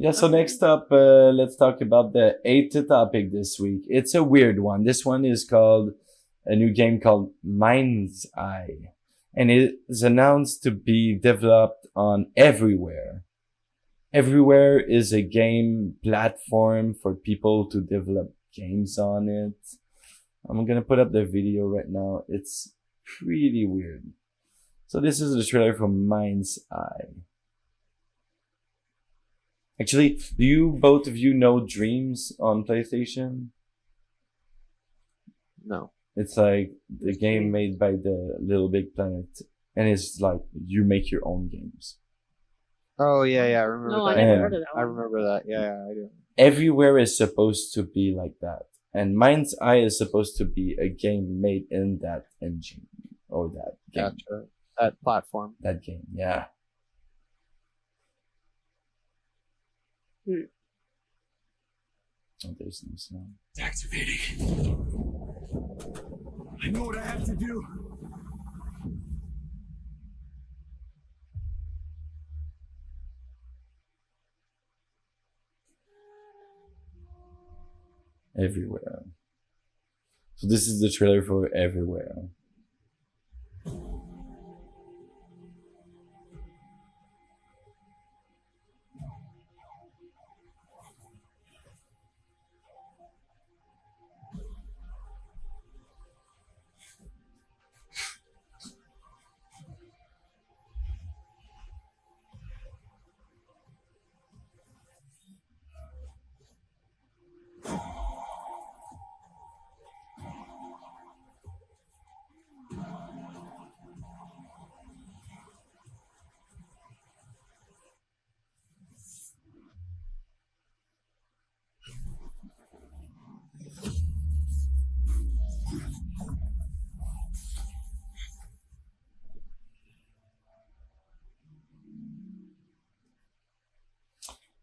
Yeah, so next up, let's talk about the eighth topic this week. It's a weird one. This one is called a new game called Mindseye. And it is announced to be developed on Everywhere. Everywhere is a game platform for people to develop games on it. I'm gonna put up the video right now. It's pretty weird. So this is the trailer for Mindseye. Actually, do you both of you know Dreams on PlayStation? No. It's like the game made by the Little Big Planet, and it's like you make your own games. Oh yeah, I remember No, I that. never And heard of that I one. remember that. Yeah, I do. Everywhere is supposed to be like that, and Mind's Eye is supposed to be a game made in that engine or that game. Gotcha. That platform. That game, yeah. Hmm. Oh, there's no sound. It's activating. I know what I have to do. Everywhere. So this is the trailer for Everywhere.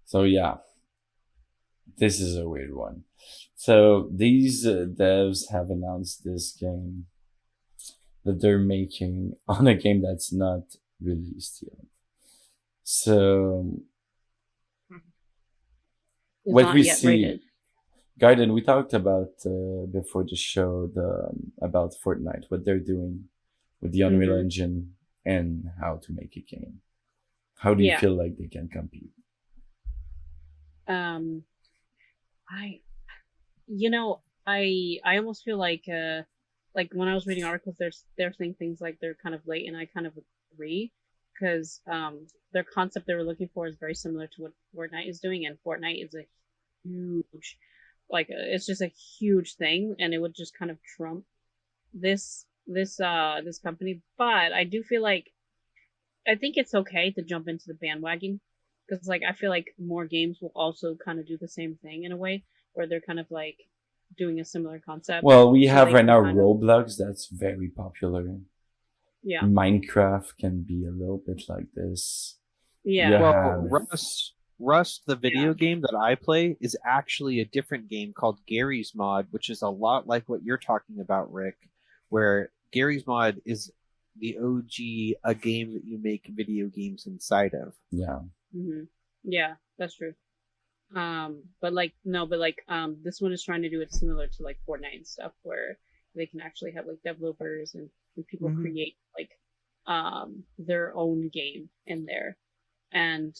So yeah, this is a weird one. So these devs have announced this game that they're making on a game that's not released yet. So It's what not we yet see, rated. Garden, we talked about before the show about Fortnite, what they're doing with the Unreal Mhm. Engine and how to make a game. How do you Yeah. feel like they can compete? I, you know, I almost feel like when I was reading articles, they're saying things like they're kind of late, and I kind of agree because their concept they were looking for is very similar to what Fortnite is doing, and Fortnite is a huge, it's just a huge thing, and it would just kind of trump this company. But I do feel like I think it's okay to jump into the bandwagon because I feel like more games will also kind of do the same thing in a way where they're kind of like doing a similar concept. Well, we So have they right can now kind of- Roblox that's very popular. Yeah, Minecraft can be a little bit like this. yeah, Yeah. Well, Rust, the video Yeah. game that I play, is actually a different game called Gary's Mod, which is a lot like what you're talking about, Rick, where Gary's Mod is the OG, a game that you make video games inside of. Yeah. yeah, that's true. But this one is trying to do it similar to like Fortnite and stuff, where they can actually have like developers and people Mhm. create their own game in there, and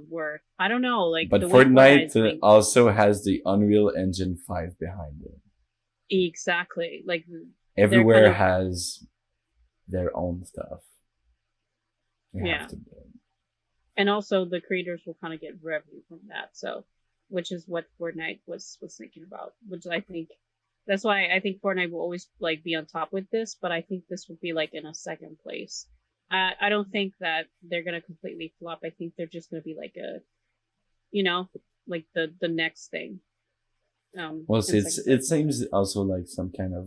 where I don't know, like But the way Fortnite is doing- also has the Unreal Engine 5 behind it. exactly like Everywhere kind of- has their own stuff. You Yeah. have to build. and also the creators will kind of get revenue from that, so which is what Fortnite was thinking about, which I think that's why I think Fortnite will always like be on top with this, but I think this will be like in a second place. I don't think that they're gonna completely flop. I think they're just gonna be like like the next thing. Well, see, in second it seems also like some kind of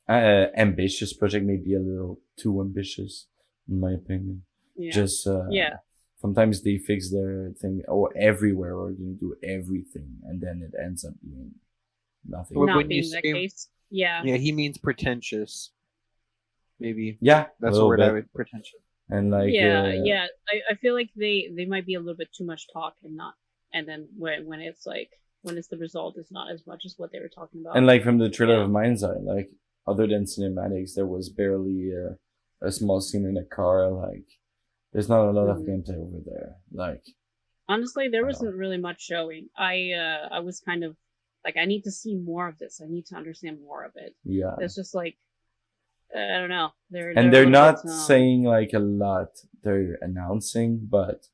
ambitious project, maybe a little too ambitious, in my opinion. yeah. Just Yeah. sometimes they fix their thing or everywhere or you do everything and then it ends up being nothing. Well, Not when you being that say- case. Yeah. Yeah, he means pretentious. Maybe Yeah, that's a the little word I bit. would pretentious. and like yeah. I feel like they might be a little bit too much talk and not, and then when it's like when it's the result is not as much as what they were talking about. and like from the trailer Yeah. of Mindseye, like other than cinematics, there was barely a small scene in a car. Like there's not a lot of Mhm. gameplay over there. Like Honestly, there I don't wasn't really much showing. I was kind of like I need to see more of this. I need to understand more of it. yeah, It's just like I don't know. and They're a they're little bit not saying like a lot. They're announcing, but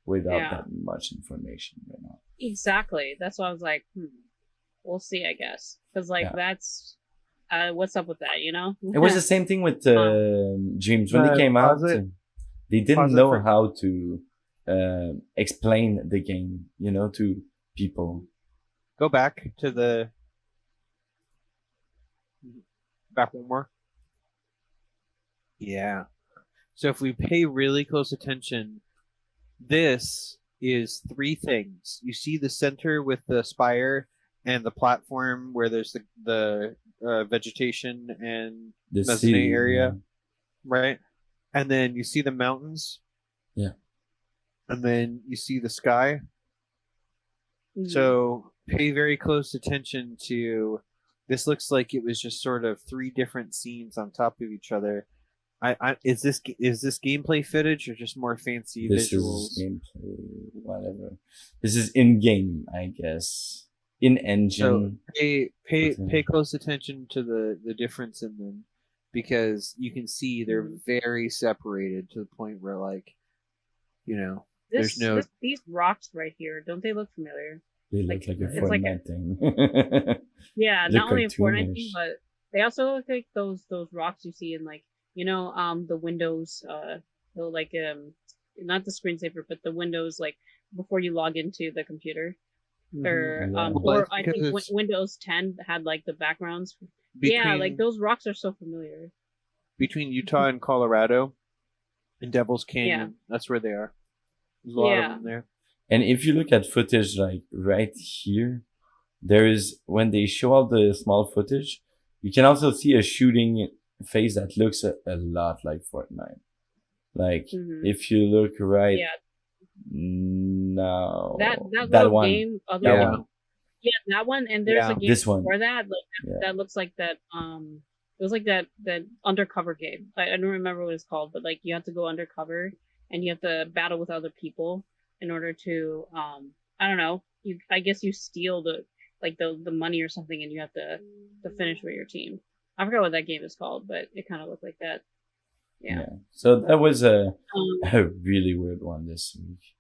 without yeah, that much information right now. exactly. That's why I was like, we'll see, I guess, because like Yeah. that's what's up with that, you know? It was the same thing with Dreams when they came out. Pause it. They didn't Pause it know for- how to explain the game, you know, to people. Go back to the back one more. Yeah. So if we pay really close attention, this is three things. You see the center with the spire and the platform where there's the vegetation and The mezzanine city area, right? And then you see the mountains. Yeah. And then you see the sky. Mhm. So pay very close attention to this. Looks like it was just sort of three different scenes on top of each other. Is this gameplay footage or just more fancy This visuals? is gameplay, whatever. This is in game, I guess. In So engine. pay close attention to the difference in them, because you can see they're very separated to the point where like, you know, there's no these rocks right here, don't they look familiar? They look like a it's like Fortnite thing. Yeah, They not look only a Fortnite thing, cartoonish. but they also look like those rocks you see in like the Windows the like not the screensaver but the Windows like before you log into the computer or Yeah. Well, or it's I think because Windows 10 had like the backgrounds. Yeah, like between those rocks are so familiar. between Utah and Colorado and Devil's Yeah. Canyon, that's where they are. There's a lot of Yeah. them there. And if you look at footage like right here, there is when they show all the small footage, you can also see a shooting phase that looks a lot like Fortnite. Like Mhm. if you look right Yeah, now, that that little one, game, that Yeah. one, yeah, that one, and there's Yeah. a game this one, before that, like yeah, that looks like that. It was like that undercover game. I don't remember what it's called, but like you have to go undercover and you have to battle with other people in order to I don't know. I guess you steal the money or something, and you have to finish with your team. I forgot what that game is called, but it kind of looked like that. Yeah. yeah. So that was Um, a really weird one this week.